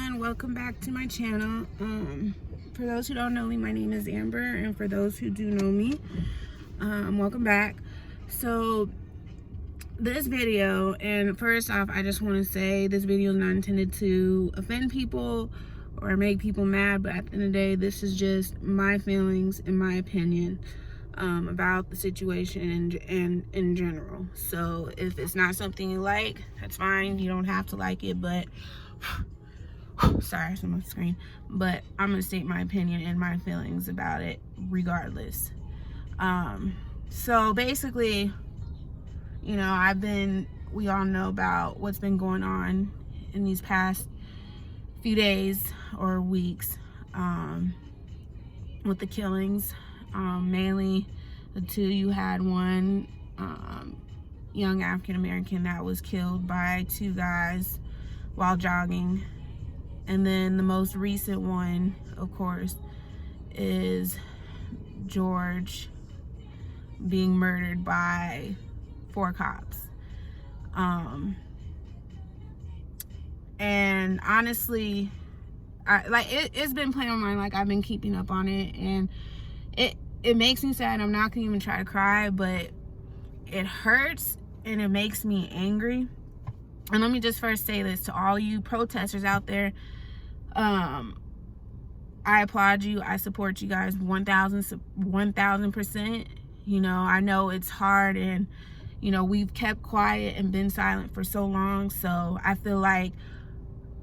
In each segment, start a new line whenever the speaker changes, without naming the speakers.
everyone, welcome back to my channel. For those who don't know me, my name is Amber, and for those who do know me, welcome back. So this video, and first off, I just want to say this video is not intended to offend people or make people mad, but at the end of the day, this is just my feelings and my opinion about the situation and in general. So if it's not something you like, that's fine. You don't have to like it, but sorry, I'm on the screen, but I'm gonna state my opinion and my feelings about it regardless. So basically, you know, we all know about what's been going on in these past few days or weeks with the killings. Mainly the two. You had one young African American that was killed by two guys while jogging, and then the most recent one, of course, is George being murdered by 4 cops. And honestly, it's been playing on my mind. Like, I've been keeping up on it, and it makes me sad. I'm not gonna even try to cry, but it hurts and it makes me angry. And let me just first say this to all you protesters out there. I applaud you. I support you guys 1000%. You know, I know it's hard, and you know, we've kept quiet and been silent for so long. So I feel like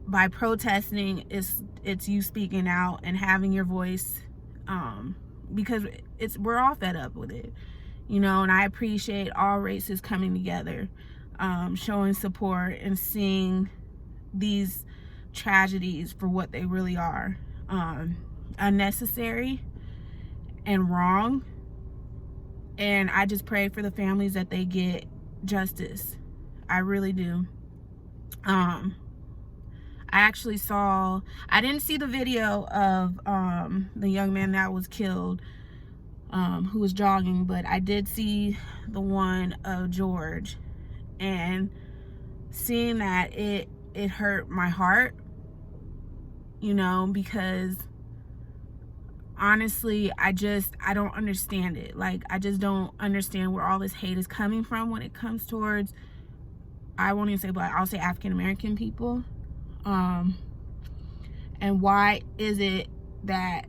by protesting, it's you speaking out and having your voice, because we're all fed up with it, you know. And I appreciate all races coming together, showing support and seeing these tragedies for what they really are, unnecessary and wrong. And I just pray for the families that they get justice. I really do. I didn't see the video of the young man that was killed, who was jogging, but I did see the one of George, and seeing that, it hurt my heart, you know, because honestly, I don't understand it. Like, I just don't understand where all this hate is coming from when it comes towards, I won't even say black, I'll say African American people. And why is it that,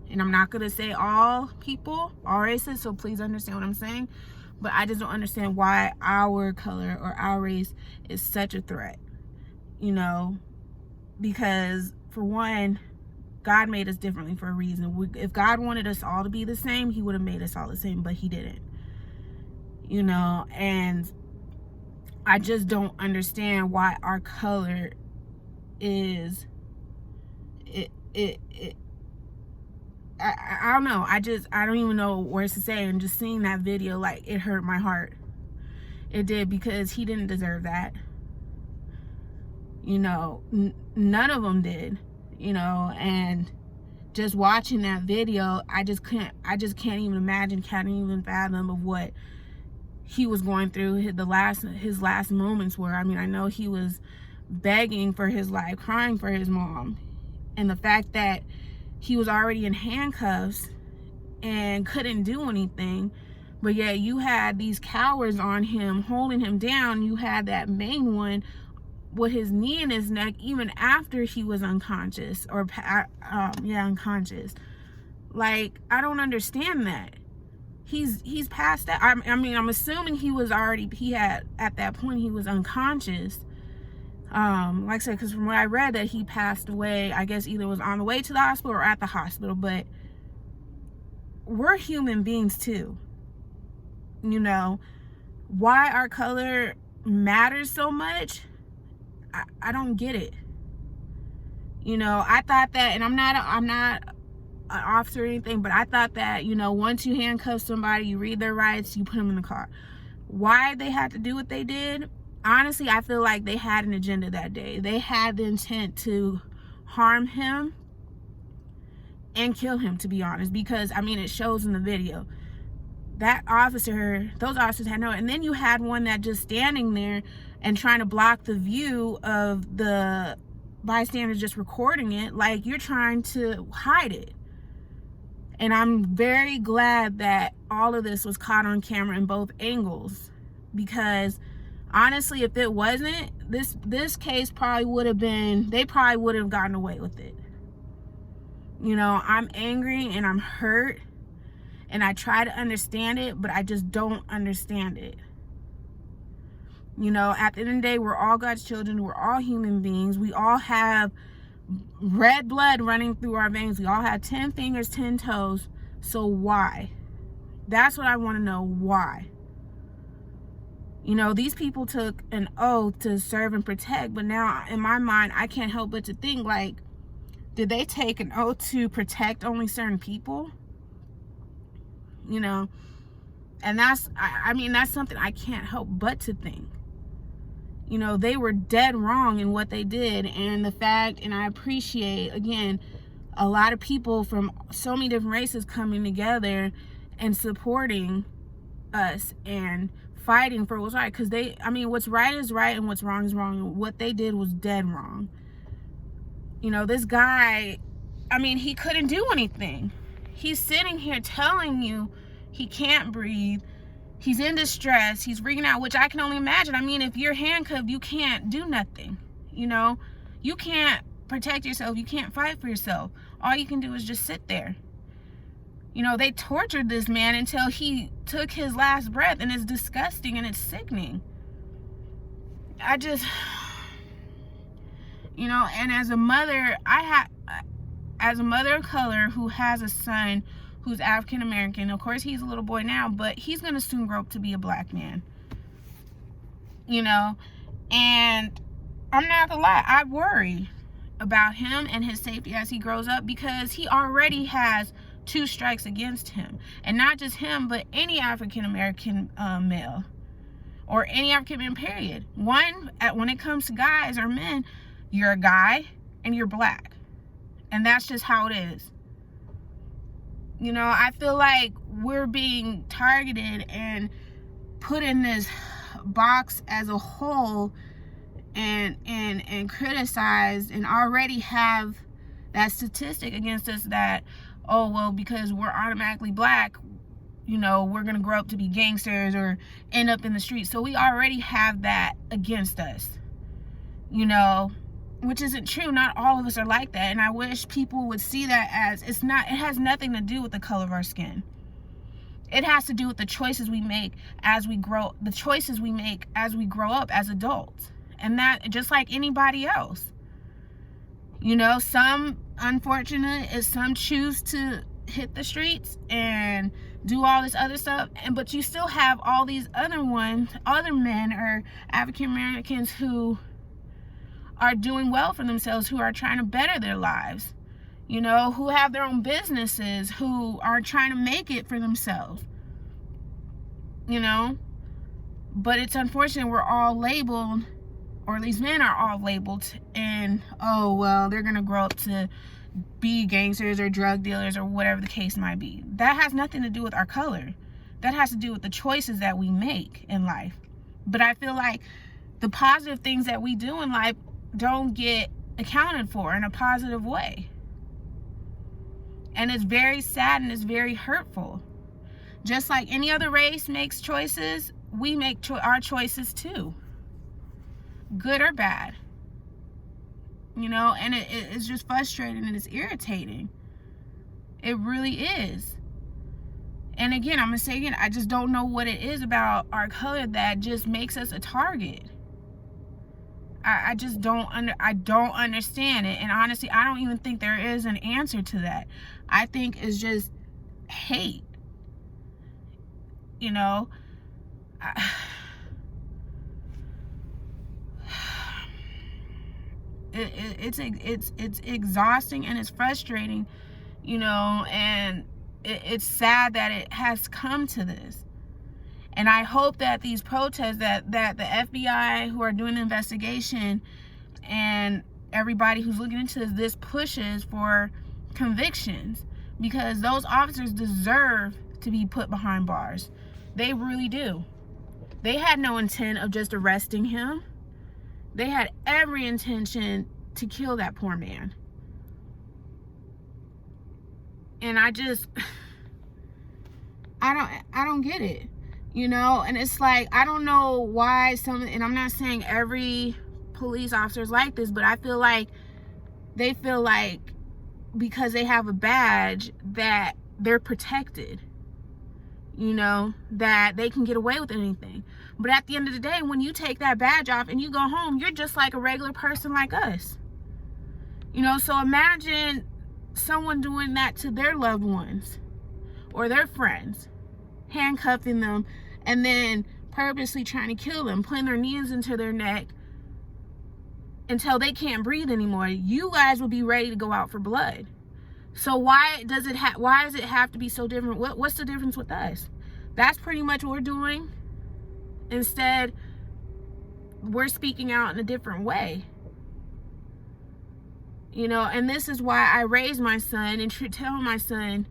and I'm not gonna say all people, all races, so please understand what I'm saying, but I just don't understand why our color or our race is such a threat, you know. Because for one, God made us differently for a reason. If God wanted us all to be the same, he would have made us all the same, but he didn't, you know. And I just don't understand why our color is I don't know. I don't even know words to say. And just seeing that video, like, it hurt my heart. It did, because he didn't deserve that, you know. None of them did, you know. And just watching that video, I just can't even imagine, can't even fathom of what he was going through. His last moments were, I mean, I know he was begging for his life, crying for his mom, and the fact that he was already in handcuffs and couldn't do anything, but yet you had these cowards on him, holding him down. You had that main one with his knee in his neck even after he was unconscious, or unconscious. Like, I don't understand that. He's past that. I mean, I'm assuming he had, at that point, he was unconscious. Like I said, because from what I read, that he passed away, I guess either was on the way to the hospital or at the hospital. But we're human beings too, you know. Why our color matters so much, I don't get it, you know. I thought that, and I'm not an officer or anything, but I thought that, you know, once you handcuff somebody, you read their rights, you put them in the car. Why they had to do what they did, honestly, I feel like they had an agenda that day. They had the intent to harm him and kill him, to be honest, because, I mean, it shows in the video. Those officers had no, and then you had one that just standing there and trying to block the view of the bystanders just recording it, like you're trying to hide it. And I'm very glad that all of this was caught on camera in both angles, because honestly, if it wasn't, this case probably would have been, they probably would have gotten away with it. You know, I'm angry and I'm hurt, and I try to understand it, but I just don't understand it. You know, at the end of the day, we're all God's children. We're all human beings. We all have red blood running through our veins. We all have 10 fingers, 10 toes. So why? That's what I want to know. Why? You know, these people took an oath to serve and protect, but now in my mind, I can't help but to think, like, did they take an oath to protect only certain people? You know, and that's, I mean, that's something I can't help but to think. You know, they were dead wrong in what they did. And the fact, and I appreciate, again, a lot of people from so many different races coming together and supporting us and fighting for what's right. Because they, I mean, what's right is right and what's wrong is wrong. And what they did was dead wrong. You know, this guy, I mean, he couldn't do anything. He's sitting here telling you he can't breathe. He's in distress. He's freaking out, which I can only imagine. I mean, if you're handcuffed, you can't do nothing. You know, you can't protect yourself. You can't fight for yourself. All you can do is just sit there. You know, they tortured this man until he took his last breath, and it's disgusting and it's sickening. I just, you know, and as a mother, as a mother of color who has a son who's African American, of course he's a little boy now, but he's gonna soon grow up to be a black man. You know, and I'm not gonna lie, I worry about him and his safety as he grows up, because he already has 2 strikes against him. And not just him, but any African American male, or any African man, period. One, when it comes to guys or men, you're a guy and you're black. And that's just how it is. You know, I feel like we're being targeted and put in this box as a whole, and criticized, and already have that statistic against us that, oh, well, because we're automatically black, you know, we're gonna grow up to be gangsters or end up in the streets. So we already have that against us, you know, which isn't true. Not all of us are like that. And I wish people would see that as, it has nothing to do with the color of our skin. It has to do with the choices we make as we grow, the choices we make as we grow up as adults. And that, just like anybody else, you know, some, unfortunate is some choose to hit the streets and do all this other stuff, but you still have all these other men or African Americans who are doing well for themselves, who are trying to better their lives, you know, who have their own businesses, who are trying to make it for themselves, you know. But it's unfortunate we're all labeled, or these men are all labeled, and, oh, well, they're gonna grow up to be gangsters or drug dealers or whatever the case might be. That has nothing to do with our color. That has to do with the choices that we make in life. But I feel like the positive things that we do in life don't get accounted for in a positive way. And it's very sad and it's very hurtful. Just like any other race makes choices, we make our choices too, good or bad. You know, and it's just frustrating and it's irritating. It really is. And again, I'm gonna say again, I just don't know what it is about our color that just makes us a target. I just don't understand it. And honestly, I don't even think there is an answer to that. I think it's just hate. You know, it's exhausting and it's frustrating, you know, and it's sad that it has come to this. And I hope that these protests, that the FBI who are doing the investigation and everybody who's looking into this pushes for convictions, because those officers deserve to be put behind bars. They really do. They had no intent of just arresting him. They had every intention to kill that poor man. And I don't get it, you know. And it's like, I don't know why and I'm not saying every police officer is like this, but I feel like they feel like because they have a badge that they're protected, you know, that they can get away with anything. But at the end of the day, when you take that badge off and you go home, you're just like a regular person like us, you know. So imagine someone doing that to their loved ones or their friends, handcuffing them and then purposely trying to kill them, putting their knees into their neck until they can't breathe anymore. You guys will be ready to go out for blood. So why does it have to be so different? What's the difference with us? That's pretty much what we're doing. Instead, we're speaking out in a different way. You know, and this is why I raised my son and tell my son,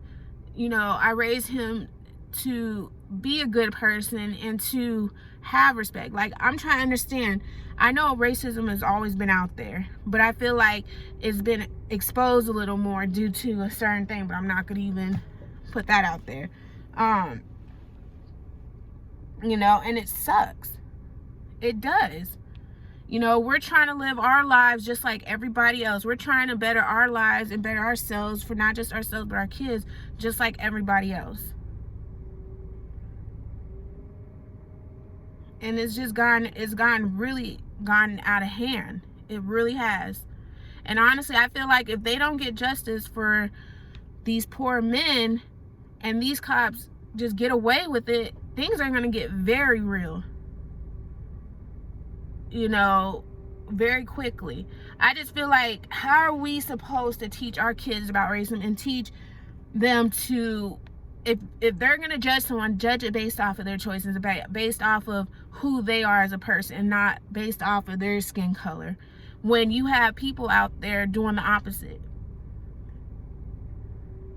you know, I raised him to be a good person and to have respect. Like, I'm trying to understand. I know racism has always been out there, but I feel like it's been exposed a little more due to a certain thing, but I'm not going to even put that out there. You know, and it sucks. It does. You know, we're trying to live our lives just like everybody else. We're trying to better our lives and better ourselves, for not just ourselves, but our kids, just like everybody else. And it's really gotten out of hand. It really has. And honestly, I feel like if they don't get justice for these poor men and these cops just get away with it, things are going to get very real. You know, very quickly. I just feel like, how are we supposed to teach our kids about racism and teach them to, if they're going to judge someone, judge it based off of their choices, based off of who they are as a person, and not based off of their skin color, when you have people out there doing the opposite?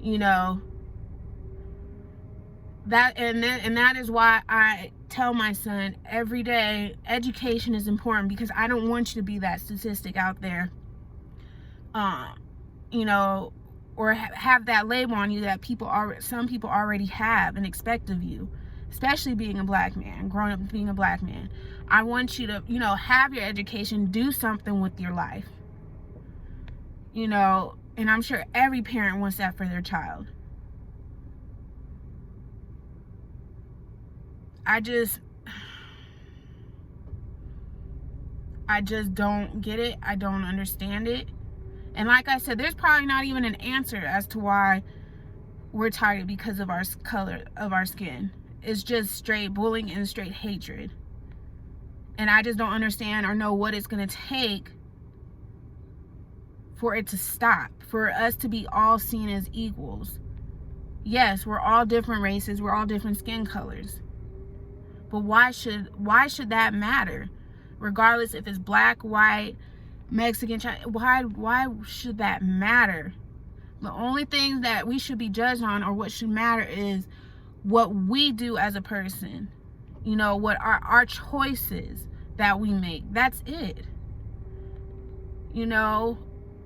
You know, that is why I tell my son every day, education is important, because I don't want you to be that statistic out there, you know, or have that label on you that some people already have and expect of you, especially being a black man, growing up being a black man. I want you to, you know, have your education, do something with your life, you know, and I'm sure every parent wants that for their child. I just don't get it. I don't understand it. And like I said, there's probably not even an answer as to why we're targeted because of our color of our skin. It's just straight bullying and straight hatred. And I just don't understand or know what it's going to take for it to stop, for us to be all seen as equals. Yes, we're all different races, we're all different skin colors. But why should that matter? Regardless if it's black, white, Mexican, Chinese, why should that matter? The only thing that we should be judged on, or what should matter, is what we do as a person. You know, what our choices that we make. That's it. You know,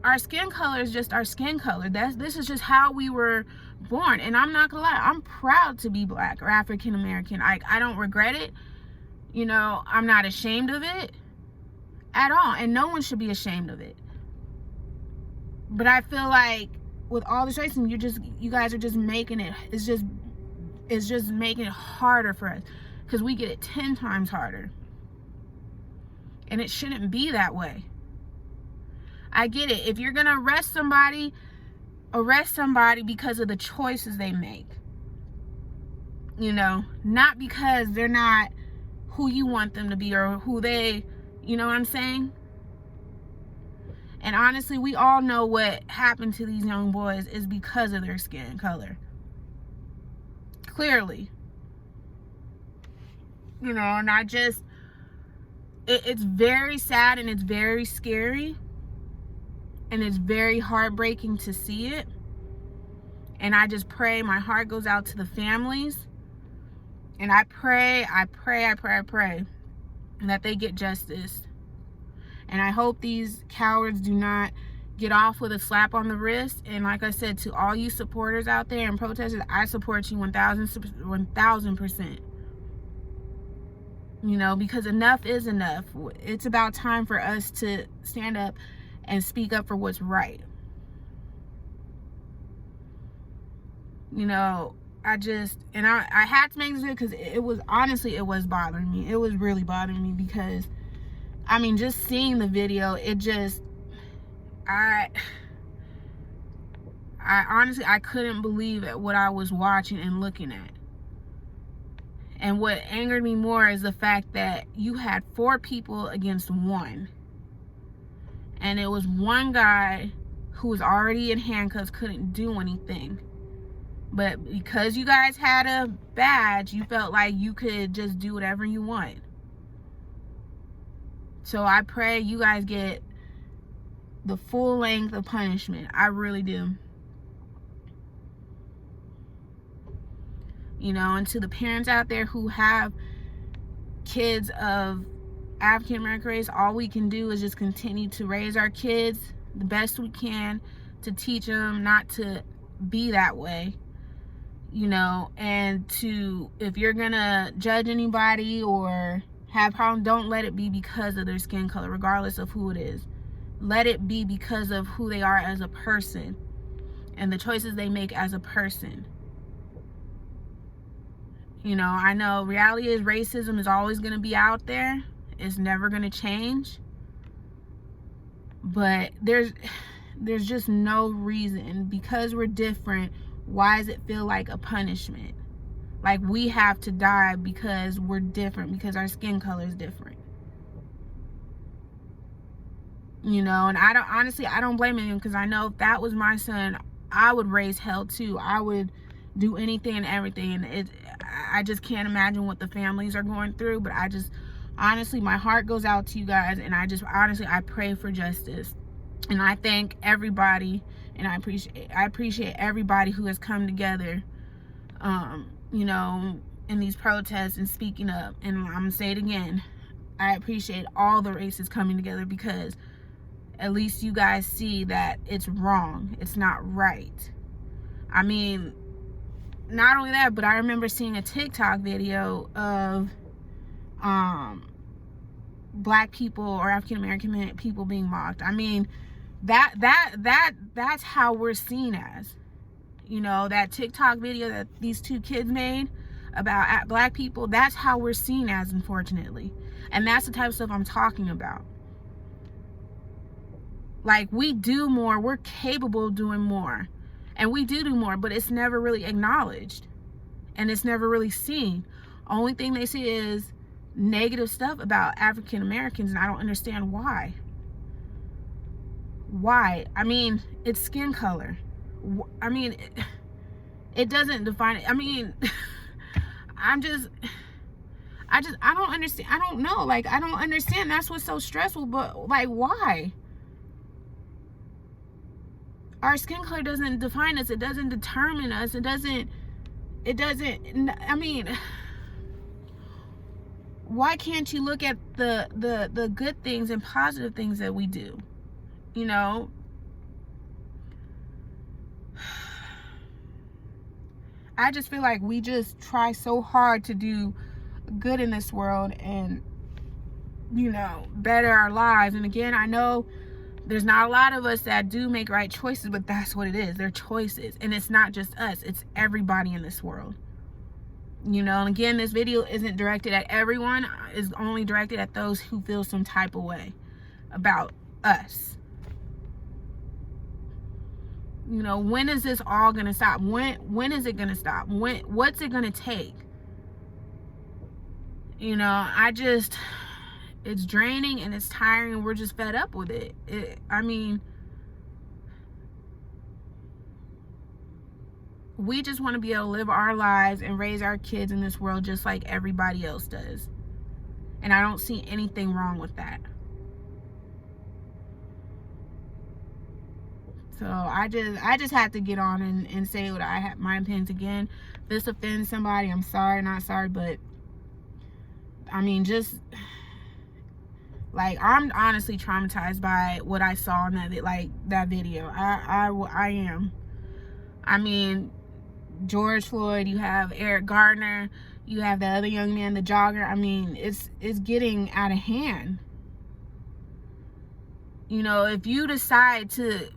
our skin color is just our skin color. This is just how we were born. And I'm not gonna lie, I'm proud to be black or African American. I don't regret it. You know, I'm not ashamed of it at all, and no one should be ashamed of it. But I feel like with all this racism, you guys are just making it, it's just making it harder for us, because we get it 10 times harder. And it shouldn't be that way. I get it. If you're gonna arrest somebody because of the choices they make. You know, not because they're not who you want them to be, or who they, you know what I'm saying? And honestly, we all know what happened to these young boys is because of their skin color. Clearly. You know, and it's very sad, and it's very scary, and it's very heartbreaking to see it. And I just pray, my heart goes out to the families, and I pray that they get justice. And I hope these cowards do not get off with a slap on the wrist. And like I said, to all you supporters out there and protesters, I support you 1000%. You know, because enough is enough. It's about time for us to stand up and speak up for what's right. You know, I had to make this video because it was bothering me. It was really bothering me because, I mean, just seeing the video, it just, I honestly, I couldn't believe what I was watching and looking at. And what angered me more is the fact that you had 4 people against 1. And it was one guy who was already in handcuffs, couldn't do anything. But because you guys had a badge, you felt like you could just do whatever you want. So I pray you guys get the full length of punishment. I really do. You know, and to the parents out there who have kids of African American race, all we can do is just continue to raise our kids the best we can, to teach them not to be that way. You know, and if you're gonna judge anybody or have problems, don't let it be because of their skin color, regardless of who it is. Let it be because of who they are as a person and the choices they make as a person. You know, I know reality is racism is always going to be out there. It's never going to change. But there's just no reason, because we're different, why does it feel like a punishment? Like we have to die because we're different, because our skin color is different. You know, and I don't blame him, because I know if that was my son, I would raise hell too. I would do anything and everything. And I just can't imagine what the families are going through. But honestly, my heart goes out to you guys, and I pray for justice. And I thank everybody, and I appreciate everybody who has come together, you know, in these protests and speaking up. And I'm gonna say it again, I appreciate all the races coming together, because at least you guys see that it's wrong. It's not right. I mean, not only that, but I remember seeing a TikTok video of black people or African American people being mocked. I mean, that's how we're seen as. You know, that TikTok video that these 2 kids made about black people, that's how we're seen as, unfortunately. And that's the type of stuff I'm talking about. Like, we do more, we're capable of doing more, and we do more, but it's never really acknowledged, and it's never really seen. Only thing they see is negative stuff about African Americans, and I don't understand why. I mean, it's skin color. I mean, it doesn't define it. I mean, I don't understand. I don't know. Like, I don't understand. That's what's so stressful. But like, why? Our skin color doesn't define us. It doesn't determine us. It doesn't, I mean, why can't you look at the good things and positive things that we do? You know? I just feel like we just try so hard to do good in this world and, you know, better our lives. And again, I know there's not a lot of us that do make right choices, but that's what it is. They're choices. And it's not just us. It's everybody in this world. You know, and again, this video isn't directed at everyone. It's only directed at those who feel some type of way about us. You know, when is this all going to stop? When is it going to stop? What's it going to take? You know, it's draining and it's tiring, and we're just fed up with it. I mean, we just want to be able to live our lives and raise our kids in this world just like everybody else does. And I don't see anything wrong with that. So I just had to get on and say what I have, my opinions. Again, if this offends somebody, I'm sorry, not sorry, but I mean, just Like, I'm honestly traumatized by what I saw in that video. I am. I mean, George Floyd, you have Eric Gardner, you have the other young man, the jogger. I mean, it's getting out of hand. You know, if you decide to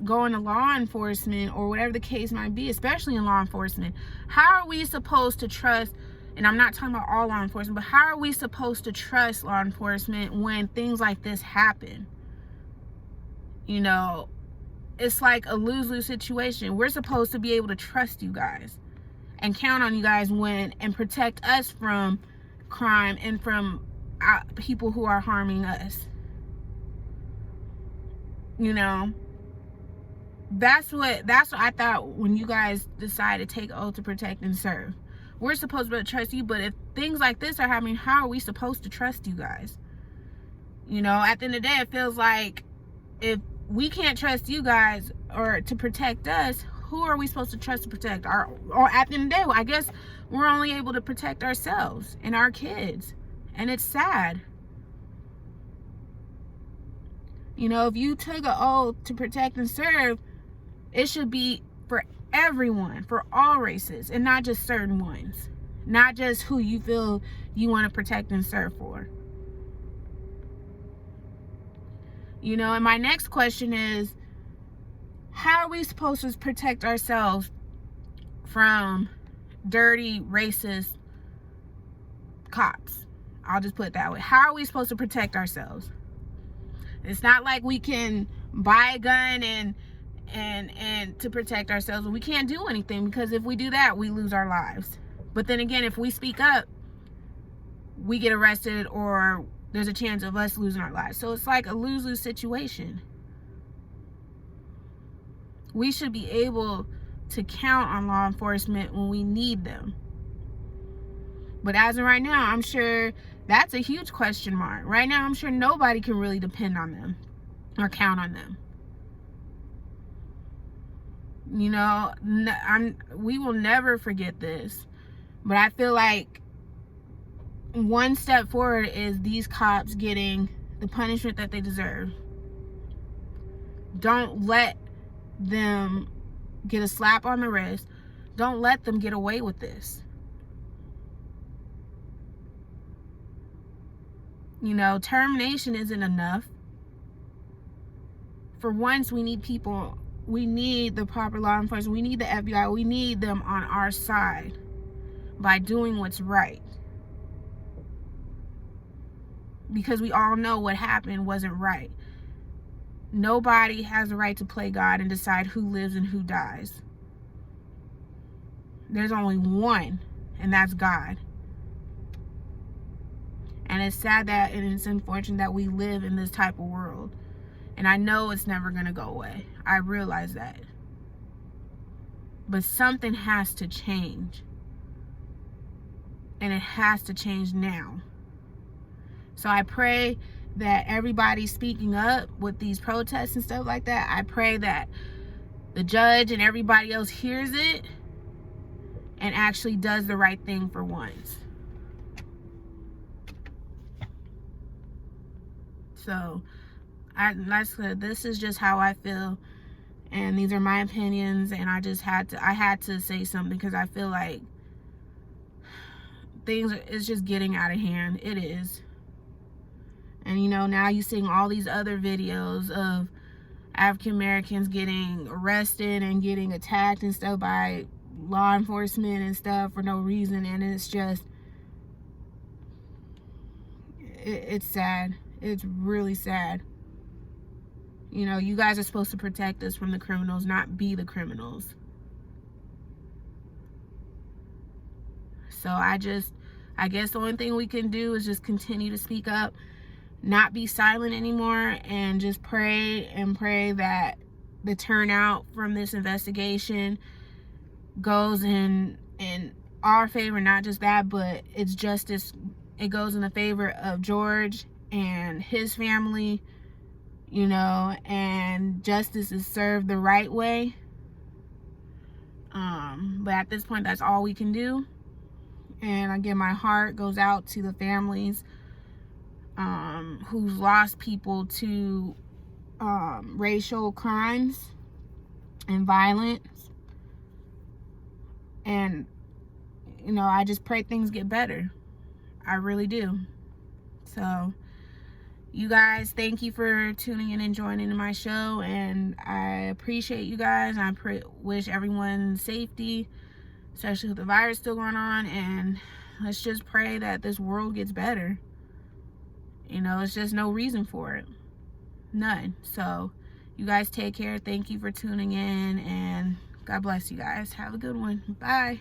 go into law enforcement or whatever the case might be, especially in law enforcement, how are we supposed to trust, and I'm not talking about all law enforcement, but how are we supposed to trust law enforcement when things like this happen? You know, it's like a lose-lose situation. We're supposed to be able to trust you guys and count on you guys and protect us from crime and from people who are harming us. You know, that's what I thought when you guys decided to take oath to protect and serve. We're supposed to trust you, but if things like this are happening, how are we supposed to trust you guys? You know, at the end of the day, it feels like if we can't trust you guys or to protect us, who are we supposed to trust to protect? Or at the end of the day, I guess we're only able to protect ourselves and our kids. And it's sad. You know, if you took an oath to protect and serve, it should be for everyone, for all races, and not just certain ones. Not just who you feel you want to protect and serve for. You know, and my next question is, how are we supposed to protect ourselves from dirty, racist cops? I'll just put it that way. How are we supposed to protect ourselves? It's not like we can buy a gun and to protect ourselves. We can't do anything, because if we do that, we lose our lives. But then again, if we speak up, we get arrested, or there's a chance of us losing our lives. So it's like a lose-lose situation. We should be able to count on law enforcement when we need them. But as of right now, I'm sure that's a huge question mark. Right now, I'm sure nobody can really depend on them or count on them. You know, we will never forget this. But I feel like one step forward is these cops getting the punishment that they deserve. Don't let them get a slap on the wrist. Don't let them get away with this. You know, termination isn't enough. For once, we need people. We need the proper law enforcement. We need the FBI. We need them on our side by doing what's right. Because we all know what happened wasn't right. Nobody has a right to play God and decide who lives and who dies. There's only one, and that's God. And it's sad that, and it's unfortunate that we live in this type of world. And I know it's never going to go away. I realize that. But something has to change. And it has to change now. So I pray that everybody's speaking up with these protests and stuff like that. I pray that the judge and everybody else hears it and actually does the right thing for once. So, like I said, this is just how I feel, and these are my opinions, and I had to say something, because I feel like it's just getting out of hand. It is. And you know, now you're seeing all these other videos of African Americans getting arrested and getting attacked and stuff by law enforcement and stuff for no reason, and it's just, it's sad. It's really sad. You know, you guys are supposed to protect us from the criminals, not be the criminals. So I guess the only thing we can do is just continue to speak up, not be silent anymore, and just pray that the turnout from this investigation goes in our favor. Not just that, but it's justice. It goes in the favor of George and his family, you know, and justice is served the right way. But at this point, that's all we can do. And again, my heart goes out to the families who's lost people to racial crimes and violence. And, you know, I just pray things get better. I really do. So, you guys, thank you for tuning in and joining my show. And I appreciate you guys. I wish everyone safety, especially with the virus still going on. And let's just pray that this world gets better. You know, it's just no reason for it. None. So, you guys take care. Thank you for tuning in. And God bless you guys. Have a good one. Bye.